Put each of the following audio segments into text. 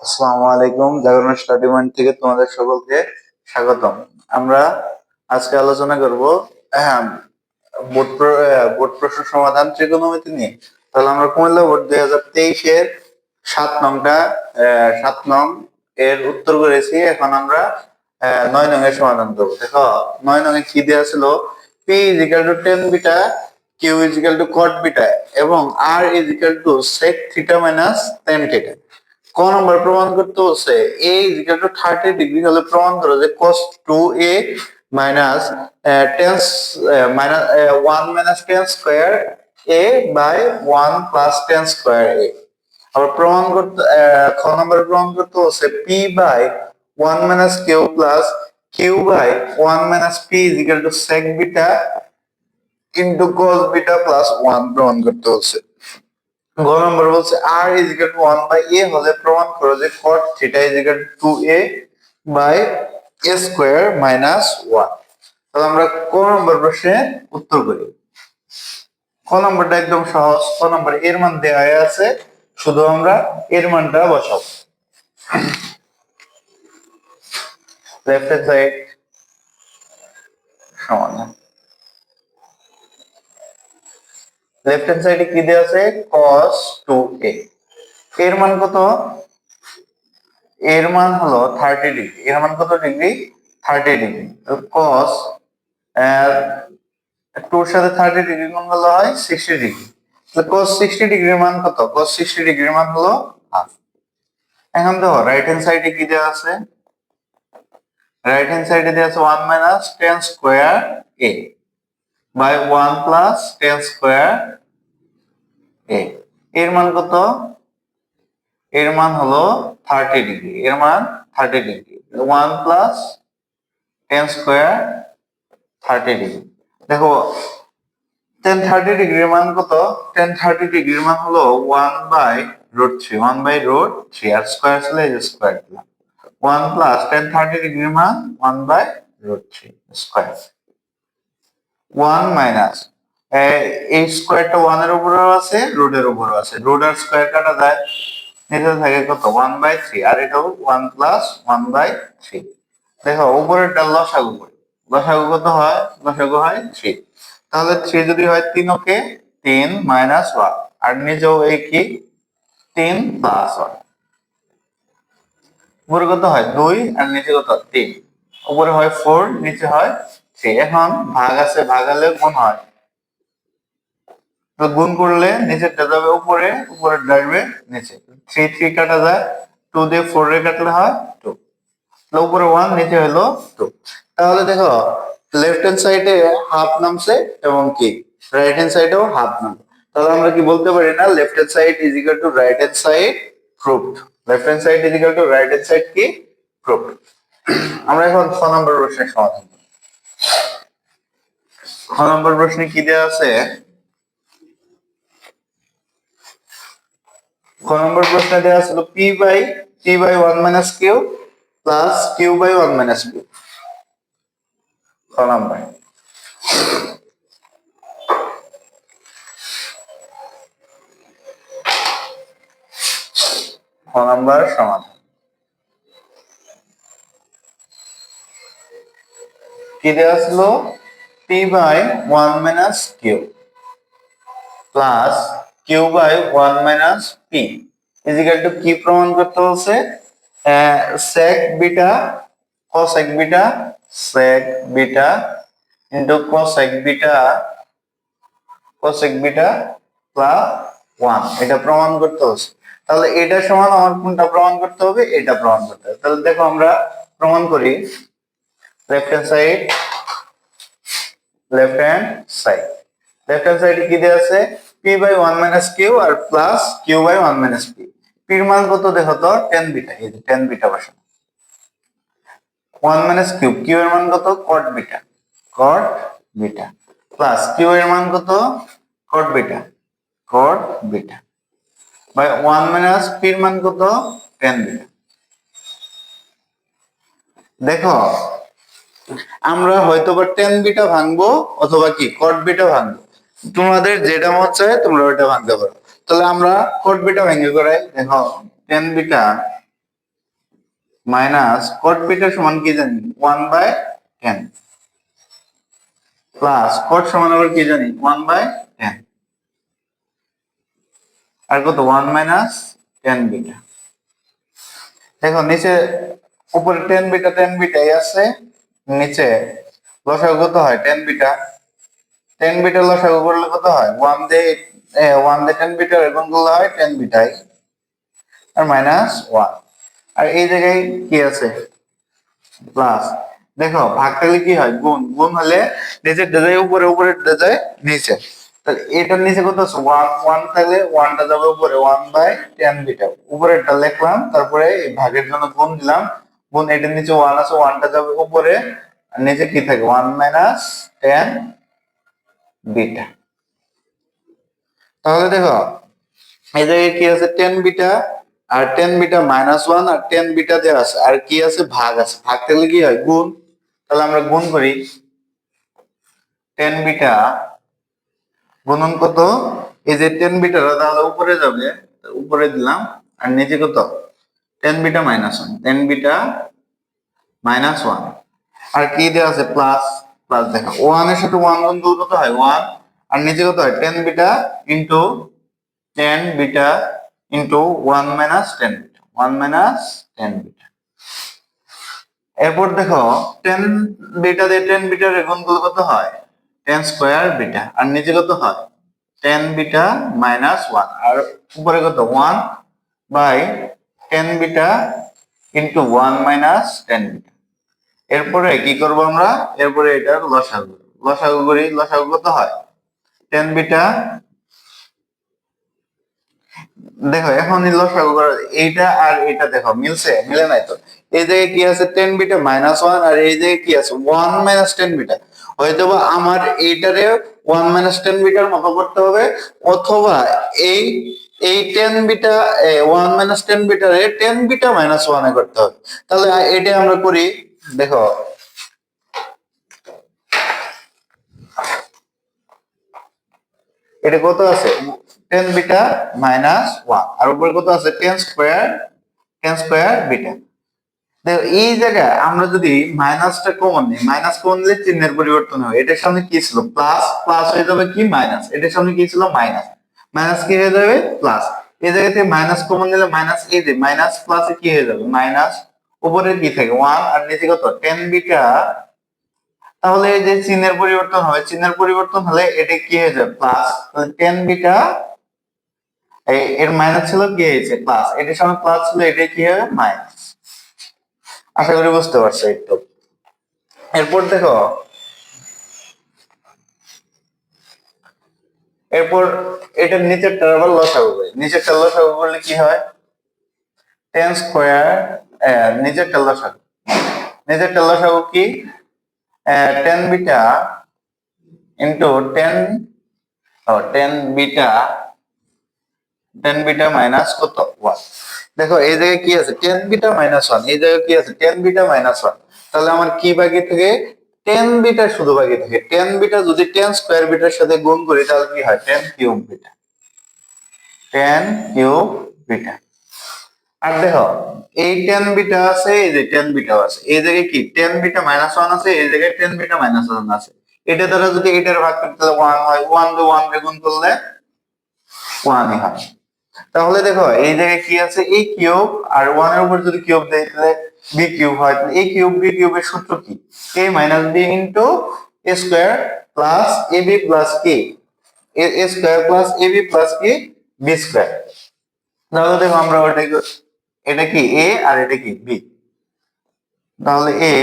আসসালামু আলাইকুম। জাগরণ স্টাডি পয়েন্ট থেকে তোমাদের সকলকে স্বাগতম। আমরা আজকে আলোচনা করব আহ, বোর্ড প্রশ্ন সমাধান ত্রিকোণমিতি নিয়ে। তাহলে আমরা কুমিল্লা বোর্ড 2023-এর 7 নং এর উত্তর করেছি। এখন আমরা 9 নং এর সমাধান করবো। দেখো 9 নং এ কি দেওয়া ছিল? P is equal to tan beta, Q is equal to cot beta এবং R is equal to sec theta minus tan theta. ক নম্বর প্রমাণ করতে হচ্ছে a is equal to 30 degree হলে প্রমাণ করো যে cos 2a minus tan minus 1 minus tan square a by 1 plus tan square a। আবার প্রমাণ করতে খ নম্বরে প্রমাণ করতে হচ্ছে p by 1 minus q plus q by 1 minus p is equal to sec beta into cos beta plus 1 প্রমাণ করতে হচ্ছে। গ নম্বর বলছে r is equal to 1 by a হলে প্রমাণ করো যে cot theta is equal to 2a by a square minus 1। তাহলে আমরা ক নম্বর প্রশ্নে উত্তর করি। ক নম্বরটা একদম সহজ। ক নম্বর এর মান দেওয়া আছে, শুধু আমরা এর মানটা বসাবো। লেফট হ্যান্ড সাইড সমাধান। লেফট হ্যান্ড সাইডে কি দেওয়া আছে? cos 2a। এর মান কত? এর মান হলো 30 ডিগ্রি। এর মান কত ডিগ্রি? 30 ডিগ্রি। cos 2 এর সাথে 30 ডিগ্রি গুণ করলে হয় 60 ডিগ্রি। তাহলে cos 60 ডিগ্রির মান কত? cos 60 ডিগ্রির মান হলো হাফ। এখন দেখো রাইট হ্যান্ড সাইডে কি দেওয়া আছে? রাইট হ্যান্ড সাইডে দেওয়া আছে 1 minus tan square a by 1 plus tan square a। এর মান কত? এর মান হলো 30 ডিগ্রি। এর মান 30 degree. 1 plus tan square 30 degree. দেখো tan 30 ডিগ্রির মান কত? tan 30 ডিগ্রির মান হলো 1 বাই রুট 3। 1 বাই রুট 3 আর স্কয়ার ছিল এই যে স্কয়ার দিলাম। 1 প্লাস tan 30 ডিগ্রির মান 1 বাই রুট 3 স্কয়ার। 1 মাইনাস এই স্কয়ারটা 1 এর উপরেও আছে, রুটের উপরেও আছে। রুট আর স্কয়ার কাটা যায়, নিচে থাকে কত? 1 বাই 3 আর এটাও 1 প্লাস 1 বাই 3। দেখো উপরেরটা লসাগু করি। লসাগু কত হয়? লসাগু হয় 3। তাহলে 3 যদি হয় 3 ওকে 3 মাইনাস 1 আর নিচেও এই কি 3 প্লাস 1। উপরে কত হয়? 2 আর নিচে কত? 3। উপরে হয় 4, নিচে হয় 3। এখন ভাগ আছে, ভাগ হলে গুণ হয়। তো গুণ করলে নিচেরটা যাবে উপরে, উপরের যাবে নিচে। 3 3 কাটা যায়, 2 দিয়ে 4 এর কাটলে হয় 2। উপরে 1 নিচে হলো 2। তাহলে দেখো লেফট হ্যান্ড সাইডে হাফ নামছে এবং কি রাইট হ্যান্ড সাইডেও হাফ নামছে। তাহলে আমরা কি বলতে পারি না left hand side is equal two right hand side proved. Left hand side is equal two right hand side কি প্রুভড। আমরা এখন খ নম্বর প্রশ্নের সমাধান করি। খ নম্বর প্রশ্নে কি দেওয়া আছে? খ নম্বর প্রশ্নে দেওয়া ছিল p by 1 minus q plus q by 1 minus q। খ নম্বর খ নম্বর সমাধান কি দেওয়া ছিল? p by 1 minus q plus q by 1 minus p is equal to কি প্রমাণ করতে হচ্ছে? sec beta cosec beta sec beta into cosec beta plus 1 এটা প্রমাণ করতে হচ্ছে। তাহলে এটা সমান আমার কোনটা প্রমাণ করতে হবে? এটা প্রমাণ করতে হবে। তাহলে দেখো আমরা প্রমাণ করি। Left hand side left hand side left hand সাইডে কি দেওয়া আছে? p বাই 1 মাইনাস q আর plus q by 1 minus p। p এর মান কত দেখো তো? tan beta. এই যে tan বিটা বসানো। 1 মাইনাস q, q এর মান কত? cot beta. cot beta plus q এর মান কত? cot beta. cot beta by 1 minus p এর মান কত? tan beta. দেখো আমরা হয়তোবা tan বিটা ভাঙবো অথবা কি cot বিটা ভাঙবো। তোমাদের যেটা মন চায় তোমরা ওটা ভাঙতে পারো। তাহলে আমরা cot বিটা ভেঙে করাই। দেখো tan বিটা মাইনাস কট বিটা সমান কি জানি 1/10 প্লাস কট সমান আবার কি জানি 1/10 আর কত 1 মাইনাস 10 বিটা। দেখো নিচে উপরে 10 বিটা 10 বিটাই আছে, নিচে লসাগু কত হয় 10 বিটা 10 বিটা লসাগু করলে কত হয় 1 দিয়ে 10 বিটা গুণ করলে হয় 10 বিটাই আর মাইনাস 1 আর এই জায়গায় কি আছে প্লাস। দেখো ভাগ থাকলে কি হয় গুণ, গুণ হলে নিচের যায় উপরে উপরের যায় নিচে, তাহলে এটার নিচে কত আছে 1 1 থাকলে 1টা যাবে উপরে 1/10 বিটা উপরেরটা লিখলাম, তারপরে এই ভাগের জন্য গুণ দিলাম, গুণ এটার নিচে 1 আছে 1টা যাবে উপরে আর নিচে কি থাকে 1 মাইনাস 10 বিটা। তাহলে দেখো এই জায়গায় কি আছে 10 বিটা আর 10 বিটা মাইনাস 1 আর 10 বিটা দেওয়া আছে আর কি আছে ভাগ আছে, ভাগ থাকলে কি হয় গুণ, তাহলে আমরা গুণ করি 10 বিটা গুণন কত এই যে 10 বিটা তাহলে উপরে যাবে উপরে দিলাম আর নিচে কত 10 বিটা মাইনাস 1 10 বিটা মাইনাস 1 আর কি দেওয়া আছে প্লাস, প্লাস দেখো 1 এর সাথে 1 গুণ করলে কত হয় 1 আর নিচে কত হয় 10 beta into 10 beta into 1 minus 10 beta 1 minus 10 beta. এরপর দেখো 10 বিটা দিয়ে 10 বিটার গুণ করলে কত হয় 10 স্কয়ার বিটা আর নিচে কত হয় 10 বিটা মাইনাস 1 আর উপরে কত 1 by 10 beta into 1 minus 10 beta. এরপরে কি করব আমরা, এরপরে এটার লসাগু, লসাগু করি, লসাগু কত হয় 10 বিটা। দেখো এখন লসাগু করা এইটা আর এটা দেখো মিলছে, মিলে নাই তো, এই জায়গায় কি আছে 10 বিটা মাইনাস 1 আর এই জায়গায় কি আছে 1 মাইনাস 10 বিটা, হয়তো বা আমার এইটারে 1 মাইনাস 10 বিটার মতো করতে হবে অথবা এই এই 10 বিটা 1 মাইনাস 10 বিটারে 10 বিটা মাইনাস 1 এ করতে হবে। তাহলে এটা আমরা করি, দেখো এটা কত আছে 10 বিটা মাইনাস 1 আর উপরে কত আছে 10 স্কয়ার বিটা। দেখো এই জায়গায় আমরা যদি মাইনাসটা কমন নিই, মাইনাস কমন নিলে চিহ্নের পরিবর্তন হয়, এটার সামনে কি ছিল প্লাস, প্লাস হয়ে যাবে কি মাইনাস, এটার সামনে কি ছিল মাইনাস, মাইনাস কি হয়ে যাবে প্লাস, এই জায়গা থেকে মাইনাস কমন নিলে মাইনাস, এই যে মাইনাস প্লাসে কি হয়ে যাবে মাইনাস, উপরে কি থাকে 1 আর নিচে কত 10 বিটা। তাহলে এই যে চিহ্নের পরিবর্তন হবে, চিহ্নের পরিবর্তন হলে এটা কি হয়ে যাবে প্লাস, তাহলে 10 বিটা এর মাইনাস ছিল কি হয়েছে প্লাস, এটার সামনে প্লাস ছিল এটা কি হবে মাইনাস। আশা করি বুঝতে পারছো একটু। এরপর দেখো এরপর এটার নিচেরটা আবার লসাগু করি, নিচেরটা লসাগু করলে কি হয় 10 স্কয়ার, নিচেরটা লসাগু, নিচেরটা লসাগু কি 10 beta into 10 10 beta 10 beta minus কত 1। দেখো এই জায়গায় কি আছে 10 বিটা মাইনাস 1, এই জায়গায় কি আছে 10 বিটা মাইনাস 1, তাহলে আমার কি বাকি থাকে 10 বিটা শুধু বাকি থাকে। 10 বিটা যদি 10 স্কয়ার বিটার সাথে গুণ করি তাহলে কি হয় 10 কিউব বিটা, 10 কিউব বিটা। আর দেখো এই 10 বিটা আছে, এই যে 10 বিটাও আছে, এই জায়গায় কি 10 বিটা মাইনাস 1 আছে, এই জায়গায় 10 বিটা মাইনাস 1 আছে, এটা দ্বারা যদি এটার ভাগ করতে তাহলে 1 হয়, 1 দিয়ে 1 কে গুণ করলে 1 ই হয়। তাহলে দেখো এই জায়গায় কি আছে এই কিউব আর 1 এর উপর যদি কিউব দেই তাহলে বি কিউব হয়, তাহলে এই কিউব বি কিউবের সূত্র কি a minus b into a square plus ab plus k, a square plus ab plus k b square. তাহলে দেখো আমরা এটা কি a আর এটা কি b, তাহলে a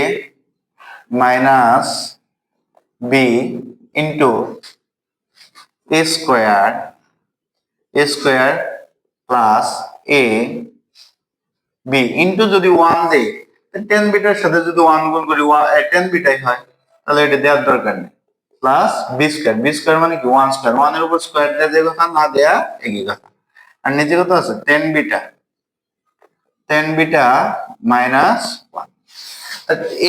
minus b into a square plus a b into যদি 1 দেই 10 বিটার সাথে যদি 1 গুণ করি 10 বিটাই হয়, তাহলে এটা দেওয়ার দরকার নেই, plus b square, b square মানে কি 1 স্কয়ার, 1 এর উপর স্কয়ার দেওয়া যায় কথা না দেয়া একই কথা। আর নিচে কত আছে 10 বিটা, 10 বিটা মাইনাস 1,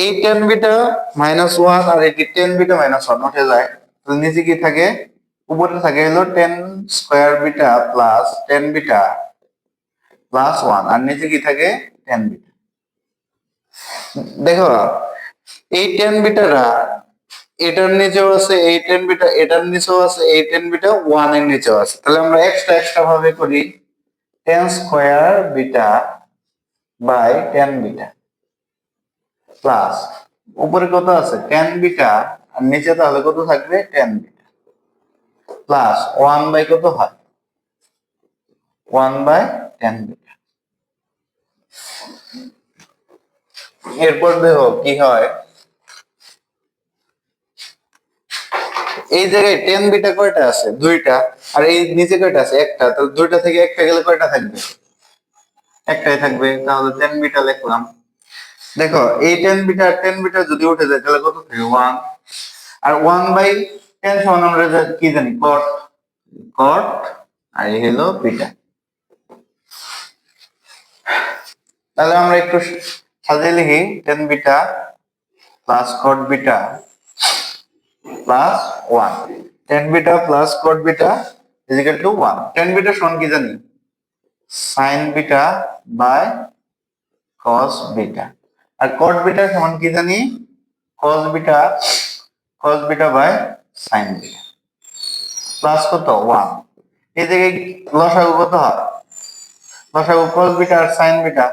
এই 10 বিটা মাইনাস 1 আর এই 10 বিটা মাইনাস 1 উঠে যায়, তাহলে নিচে কি থাকে উপরে থাকে হলো 10 square beta plus 10 beta plus 1 আর নিচে কি থাকে 10 বিটা। দেখো এই টেন বিটারা এটার নিচেও আছে, এই টেন বিটা এটার নিচেও আছে, এই টেন বিটা ওয়ান এর নিচেও আছে। তাহলে আমরা এক্সট্রা ভাবে করি, tan square beta by tan beta plus উপরে কত আছে টেন বিটা, আর নিচে তাহলে কত থাকবে tan beta plus one by কত হয় ওয়ান বাই টেন বিটা। এরপর দেখো কি হয়, এই জায়গায় টেন বিটা কয়টা আছে দুইটা, আর এই নিচে কয়টা আছে একটা, তাহলে দুইটা থেকে একটা গেলে কয়টা থাকবে একটাই থাকবে, তাহলে টেন বিটা লিখলাম। দেখো এই টেন বিটা যদি উঠে যায় তাহলে কত থাকে ওয়ান, আর ওয়ান বাই টেন সমান আমরা কি জানি কট, কট আর এই হলো বিটা। তাহলে আমরা একটু সাজিয়ে লিখি, tan beta plus cot beta plus one, tan beta plus cot beta is equal to one. Tan beta সমান কি জানি sine beta by cos beta, আর কট বিটা সমান কি জানি cos beta by sine beta plus কত one. এই জায়গায় লসাগু কত হয় লসাগু কস বিটা আর sine beta,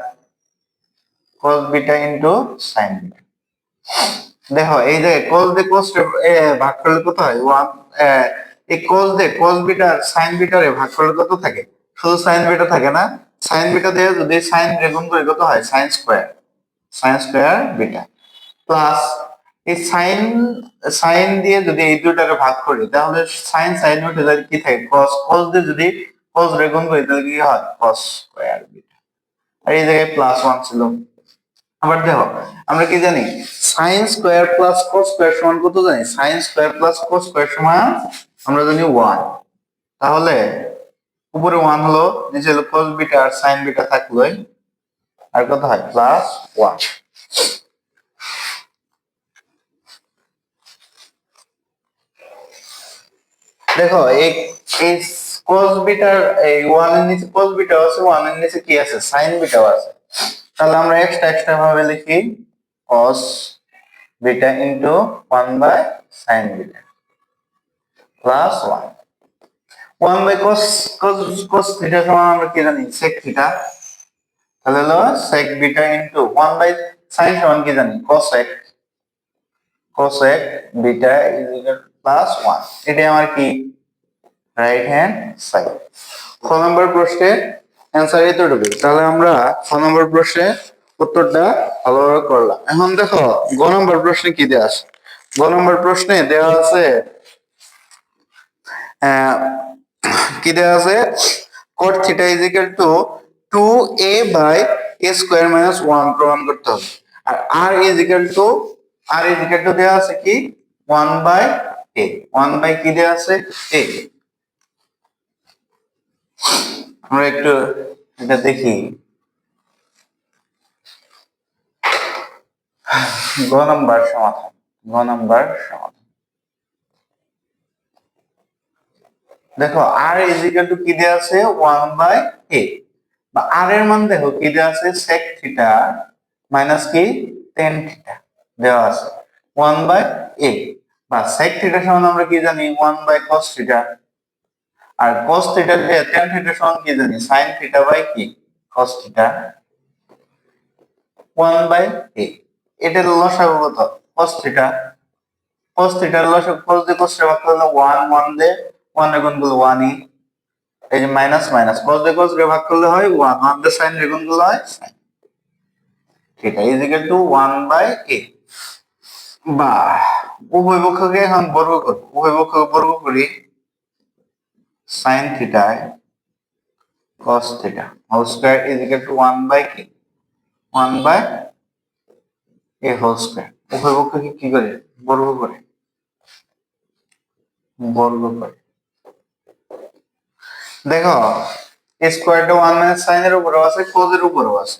cos beta into sine beta. দেখো এই যে কস দিয়ে কস ভাগ করলে কত হয় ওয়ান, এই কস বিটা আর সাইন বিটারে ভাগ করলে কত থাকে শুধু সাইন বিটা থাকে না, সাইন বিটা দিয়ে যদি সাইন গুণ করে কত হয় সাইন স্কোয়ার বিটা প্লাস এই সাইন দিয়ে যদি এই দুটাকে ভাগ করি তাহলে সাইন উঠে যায় কি থাকে কস, কস দিয়ে যদি কস গুণ করি তাহলে কি হয় কস স্কোয়ার বিটা, আর এই জায়গায় প্লাস ওয়ান ছিল। আবার দেখো আমরা কি জানি sine square plus cos square সমান কত জানি, sine square plus cos square সমান আমরা জানি ওয়ান। তাহলে উপরে ওয়ান হলো, নিচে হলো কস বিটা আর সাইন বিটা থাকলোই, আর কত হয় প্লাস ওয়ান। দেখো এই কস বিটার এই ওয়ান এর নিচে কস বিটা আছে, ওয়ান এর নিচে কি আছে সাইন বিটাও আছে। তাহলে আমরা এক্সট্রা ভাবে লিখি cos beta into 1 by sin beta plus 1, 1 by cos theta সমান আমরা কি জানি sec থিটা, তাহলে হলো sec beta into 1 by sin সমান কি জানি cosec beta is equal plus 1। এটা আমার কি রাইট হ্যান্ড সাইড। খ নম্বর প্রশ্নের অ্যান্সার এতটুকু। তাহলে আমরা খ নম্বর প্রশ্নের উত্তরটা ভালোভাবে করলাম। এখন দেখো গ নম্বর প্রশ্নে কি দেওয়া আছে। গ নম্বর প্রশ্নে দেওয়া আছে কি দেওয়া আছে cot theta is equal to 2a by a square minus 1 প্রমাণ করতে হবে। আর r ইজ ইকুয়াল টু দেওয়া আছে কি 1 বাই a, 1 বাই কি দেওয়া আছে a। আমরা একটু এটা দেখি, গ নাম্বার সমাধান। দেখো r ইজ ইকুয়াল টু কি দেওয়া আছে 1 বাই a, বা r এর মান দেখো কি দেওয়া আছে sec থিটা মাইনাস কি tan থিটা দেওয়া আছে 1 বাই a, বা sec থিটা সমান আমরা কি জানি 1 বাই cos থিটা, আর cos থিটা tan থিটা সমান কি জানি sin থিটা বাই কি cos থিটা 1 বাই a। এটার লসাগু কত cos থিটা, এর লসাগু cos দিয়ে cos টা ভাগ করলে 1 1 দিয়ে 1 এর গুণ করলে 1 ই, এই যে মাইনাস মাইনাস cos দিয়ে cos কে ভাগ করলে হয় 1, 1 দিয়ে sin এর গুণ করলে হয় sin theta is equal to 1 by a। বা উভয় পক্ষকে এখন বর্গ করি sin theta cos theta whole square is equal to 1 by কি 1 বাই a হোল স্কয়ার। উভয় পক্ষকে কি করে বর্গ করে দেখো স্কয়ারটা 1 মাইনাস sin এর উপরেও আছে cos এর উপরেও আছে,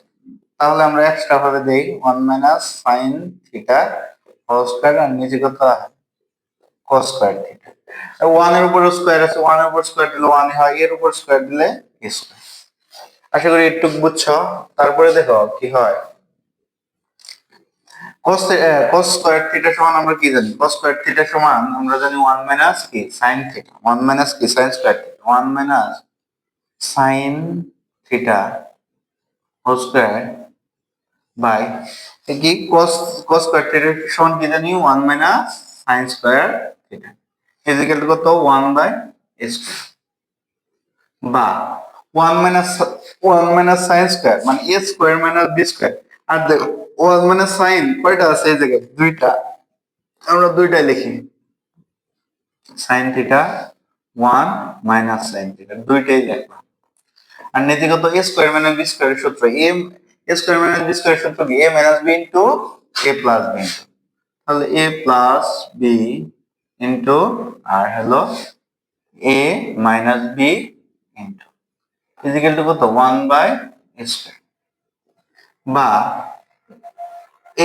তাহলে আমরা এক্সট্রা ভাবে দেই 1 minus sin theta whole square, আর নিচে কত হয় cos স্কয়ার থিটা। 1 এর উপর স্কয়ার আছে, 1 এর উপর স্কয়ার দিলে 1 হয়, এর উপর স্কয়ার দিলে স্কয়ার। আশা করি একটু বুঝছো। তারপরে দেখো কি হয় cos স্কয়ার থিটা সমান আমরা কি জানি? cos স্কয়ার থিটা সমান আমরা জানি 1 মাইনাস কি sin থিটা, 1 মাইনাস কি sin square theta, 1 minus sin theta whole square by কি cos স্কয়ার থিটা সমান কি জানি? 1 minus sin square theta equal to কত? 1 বাই a স্কয়ার বা 1 মাইনাস 1 মাইনাস sin স্কয়ার মানে a square minus b square. আর দেখো 1 মাইনাস sin কয়টা আছে এই জায়গায়? দুইটা, আমরা দুইটাই লিখি sin theta 1 minus sin theta দুইটাই লিখবা। আর নিচে কত? a স্কয়ার মাইনাস b স্কয়ারের সূত্র a স্কয়ার মাইনাস b স্কয়ারের সূত্র কি? a minus b into a plus b, তাহলে a প্লাস b ইনটু আর হলো a minus b into equal to কত? 1 বাই a স্কয়ার বা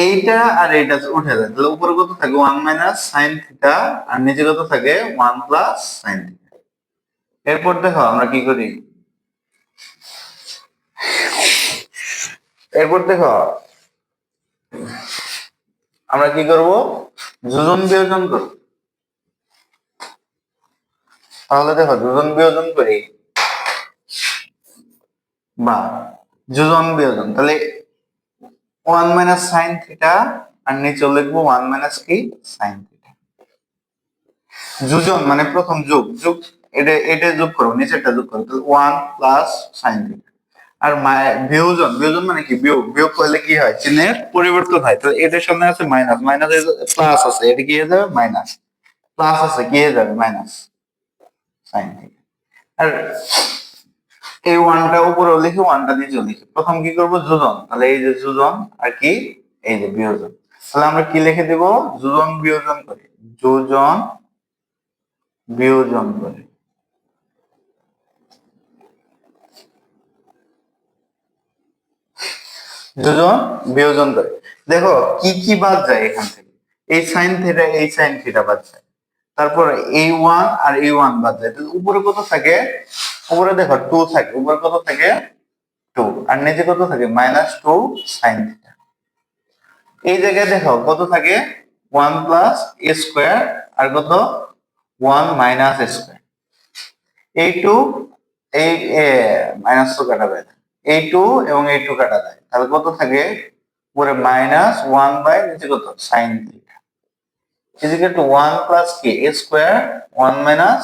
এইটা আর এইটা উঠে যায়, তাহলে উপরে কত থাকে? 1 মাইনাস sin থিটা আর নিচে কত থাকে? 1 প্লাস sin থিটা। এরপর দেখো আমরা কি করি, এরপর দেখো আমরা কি করব? যোজন বিয়োজন করব। তাহলে দেখো যোজন বিয়োজন করি বা যোজন বিয়োজন, তাহলে 1 মাইনাস sin থিটা আর নিচে লিখবো 1 মাইনাস কি sin থিটা। যোজন মানে প্রথম যোগ, যোগ এটা এটা যোগ করো, নিচেরটা যোগ করো, তাহলে 1 প্লাস sin থিটা। আর বিয়োজন, বিয়োজন মানে কি? বিয়োগ, বিয়োগ করলে কি হয়? চিহ্নের পরিবর্তন হয়। তাহলে এটার সামনে আছে মাইনাস, মাইনাস প্লাস আছে, এটা কি হয়ে যাবে? মাইনাস। প্লাস আছে কি হয়ে যাবে? Minus sin theta. আর এই ওয়ানটা উপরে লিখি, ওয়ানটা নিচে লিখি। প্রথম কি করব? যোজন, তাহলে এই যে যোজন আর কি এই যে বিয়োজন, তাহলে আমরা কি লিখে দেব? যোজন বিয়োজন করি, যোজন বিয়োজন করি, যোজন বিয়োজন করে। দেখো কি কি বাদ যায় এখান থেকে? এই সাইন থিটা, এই সাইন থিটা বাদ যায়, তারপরে এই ওয়ান আর এই ওয়ান বাদ যায়, তাহলে উপরে কত থাকে? উপরে দেখো 2 থাকে, উপরে কত থাকে? 2 আর নিচে কত থাকে? Minus 2 sine theta. এই জায়গায় দেখো কত থাকে? 1 প্লাস a স্কয়ার আর কত? 1 মাইনাস a স্কয়ার। এই 2 এই মাইনাস তো কাটা যায়, এই 2 এবং এই 2 কাটা যায়, তাহলে কত থাকে? উপরে মাইনাস 1 বাই নিচে কত? Sine theta is equal to 1 plus কি a square 1 minus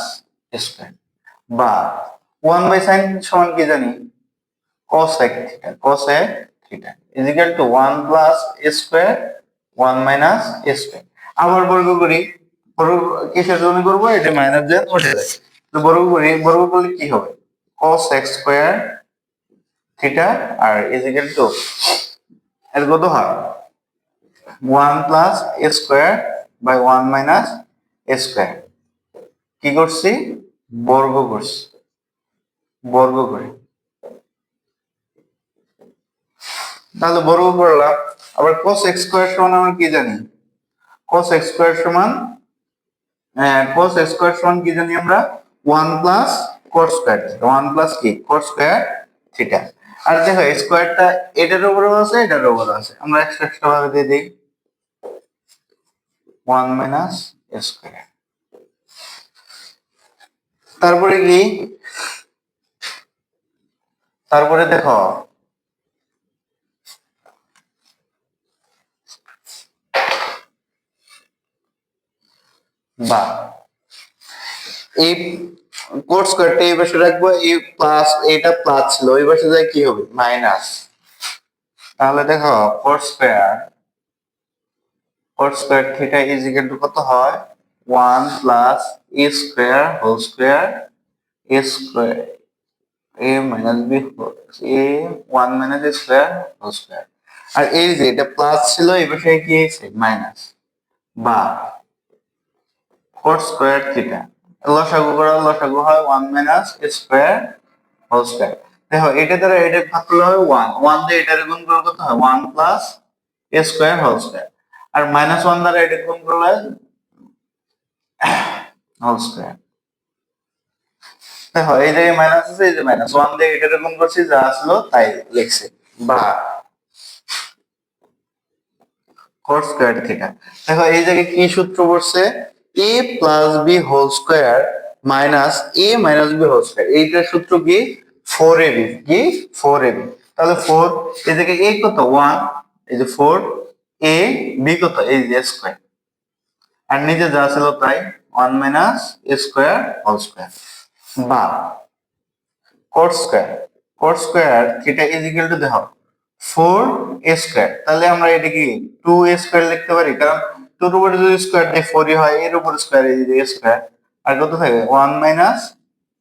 a square বা 1 বাই সাইন সমান কি জানি? cosec theta, cosec theta is equal to 1 plus a square 1 minus a square. আবার বর্গ করি, বর্গ কিসের জন্য করব? এটা মাইনাস দিয়ে উঠে যায়, তো বর্গ করি, বর্গ করলে কি হবে? cos x স্কয়ার থিটা আর ইজ ইকুয়াল টু এর কত হয়? 1 plus a square by 1 minus a square. কি করছি? বর্গ করছি, বর্গ করি, তাহলে বর্গ করলাম। আবার cos x স্কয়ার সমান আমরা কি জানি? cos x স্কয়ার সমান cos x স্কয়ার সমান কি জানি আমরা? 1 প্লাস cos স্কয়ার, 1 প্লাস কি cos স্কয়ার থিটা। আর দেখো স্কয়ারটা এটার উপরেও আছে, এটার উপরেও আছে, আমরা এক্সট্রা এক্সট্রা ভাবে দিয়ে দেই 1 মাইনাস a স্কয়ার। তারপরে কি? তারপরে দেখো বা এই কোট স্কয়ারটা এই পাশে রাখবো, এই প্লাস এটা প্লাস ছিল, ওই পাশে যায় কি হবে? মাইনাস। তাহলে দেখো cot square theta is equal to কত হয়? 1 plus a square whole square a square a minus b a 1 minus a square whole square. আর এই যে এটা প্লাস ছিল, এই পাশে কি হয়েছে? মাইনাস বা কোট স্কয়ার থিটা লসাগু করা, লসাগু হয় 1 minus a square whole square. দেখো এটা দ্বারা এটা ভাগ করলে হবে 1, 1 দিয়ে এটার গুণ করলে কত হয়? 1 plus a square whole square. আর মাইনাস 1 দ্বারা এটা গুণ করলে হোল স্কয়ার। দেখো এই যে মাইনাস আছে, এই যে মাইনাস 1 দিয়ে এটার গুণ করছি, যা আসলো তাই লিখছি। বা cot স্কয়ার থিটা। দেখো এই জায়গায় কি সূত্র পড়ছে, a plus b whole square minus a minus b whole square, এইটার সূত্র কি 4ab, কি 4ab। তাহলে 4 এই জায়গায় a কত 1, এই যে 4, a b কত এই যে স্কয়ার, আর নিচে যা ছিল তাই 1 minus a square whole square, বা cot square, cot square theta is equal to দেখো 4a স্কয়ার। তাহলে আমরা এটা কি 2a স্কয়ার লিখতে পারি, কারণ 2 এর উপরে যদি স্কয়ার দেয় 4ই হয়, এর উপর স্কয়ার এই যে a স্কয়ার, আর কত থাকে 1 minus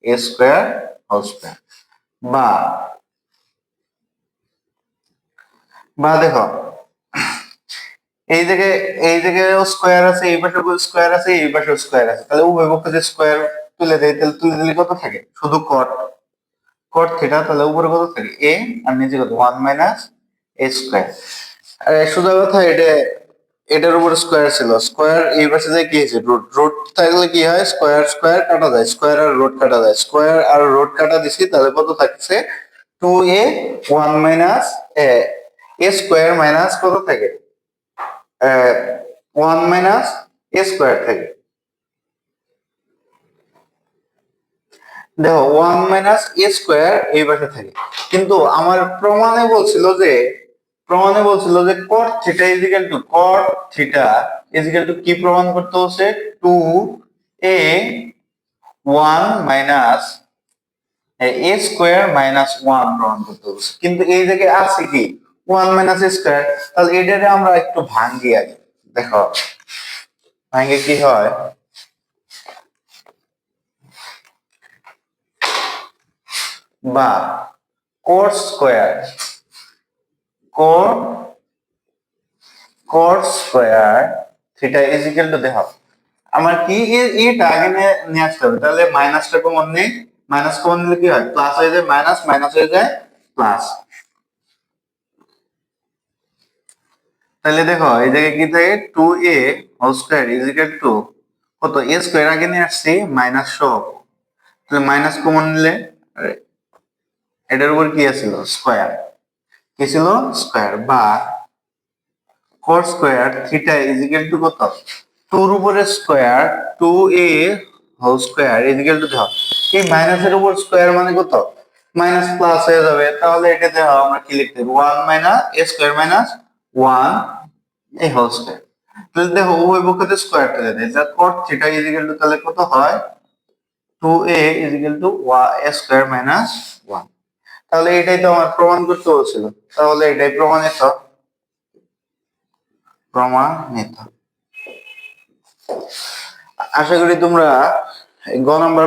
a square whole square. বা বা দেখো এই জায়গায় স্কয়ার আছে, এই পাশে স্কয়ার আছে, এই পাশে স্কয়ার আছে, তাহলে উভয় পক্ষে যে স্কয়ার তুলে দেয়, তাহলে তুলে দিলে কত থাকে শুধু cot, cot থিটা, তাহলে উপরে কত থাকে a আর নিচে কত 1 মাইনাস a স্কয়ার। আর সোজা কথা এটা, এটার উপর স্কয়ার ছিল, স্কয়ার এই পাশে যায় কি হয়েছে রুট, রুট থাকলে কি হয় স্কয়ার স্কয়ার কাটা যায়, স্কয়ার আর রুট কাটা যায়, স্কয়ার আর রুট কাটা দিছি, তাহলে কত থাকছে 2a 1 minus a square minus কত থাকে 1 মাইনাস a স্কয়ার থাকে। দেখো 1 মাইনাস a স্কয়ার এই পাশে থাকে, কিন্তু আমার প্রমাণে বলছিল যে cot theta is equal to কি প্রমাণ করতে হচ্ছে 2a 1 minus a square minus 1 প্রমাণ করতে হচ্ছে, কিন্তু এই জায়গায় আছে কি 1 মাইনাস a স্কয়ার। তাহলে এটারে আমরা একটু ভাঙি আগে, দেখো ভাঙে কি হয়, বা cot square cot square theta is equal to দেখো আমার কি এটা আগে নিয়ে আসতে হবে, তাহলে মাইনাসটা কমন নেই, মাইনাস কমন নিলে কি হয় প্লাস হয়ে যায়, মাইনাস মাইনাস হয়ে যায় প্লাস। তাহলে দেখো এই জায়গায় কি থাকে 2a whole square is equal to কত a স্কয়ার আগে নিয়ে আসছি মাইনাস সহ, তাহলে মাইনাস কমন নিলে এটার উপর কি আছিল স্কয়ার, কি ছিল স্কয়ার, বা cot square theta is equal to কত 2 এর উপরে square 2a whole square is equal to দেখো এই মাইনাসের উপর স্কয়ার মানে কত মাইনাস প্লাস হয়ে যাবে, তাহলে এটা দেখো আমরা কি লিখতে পারি 1 minus a square minus 1 a whole square. তাহলে দেখো উভয় পক্ষে স্কয়ার তুলে দেয়, যা cot theta is equal to তাহলে কত হয় 2a is equal to a square minus 1। তাহলে এটাই তো আমার প্রমাণ করতে হচ্ছিল, তাহলে এটাই প্রমাণিত। আশা করি তোমরা গ নাম্বার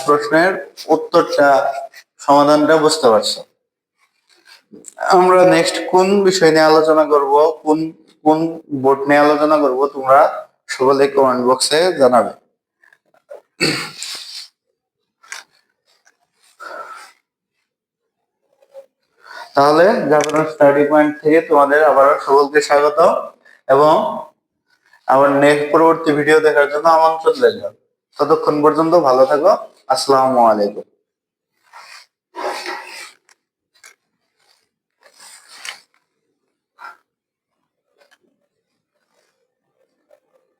প্রশ্নের উত্তরটা সমাধানটা বুঝতে পারছো। আমরা নেক্সট কোন বিষয় নিয়ে আলোচনা করব, কোন কোন বোর্ড নিয়ে আলোচনা করব, তোমরা সকলে কমেন্ট বক্সে জানাবে। তাহলে জাগরণ স্টাডি পয়েন্ট থেকে তোমাদের আবার সকলকে স্বাগত, এবং আবার নেক্সট পরবর্তী ভিডিও দেখার জন্য আমন্ত্রণ রইল। ততক্ষণ পর্যন্ত ভালো থাকো, আসসালামু আলাইকুম।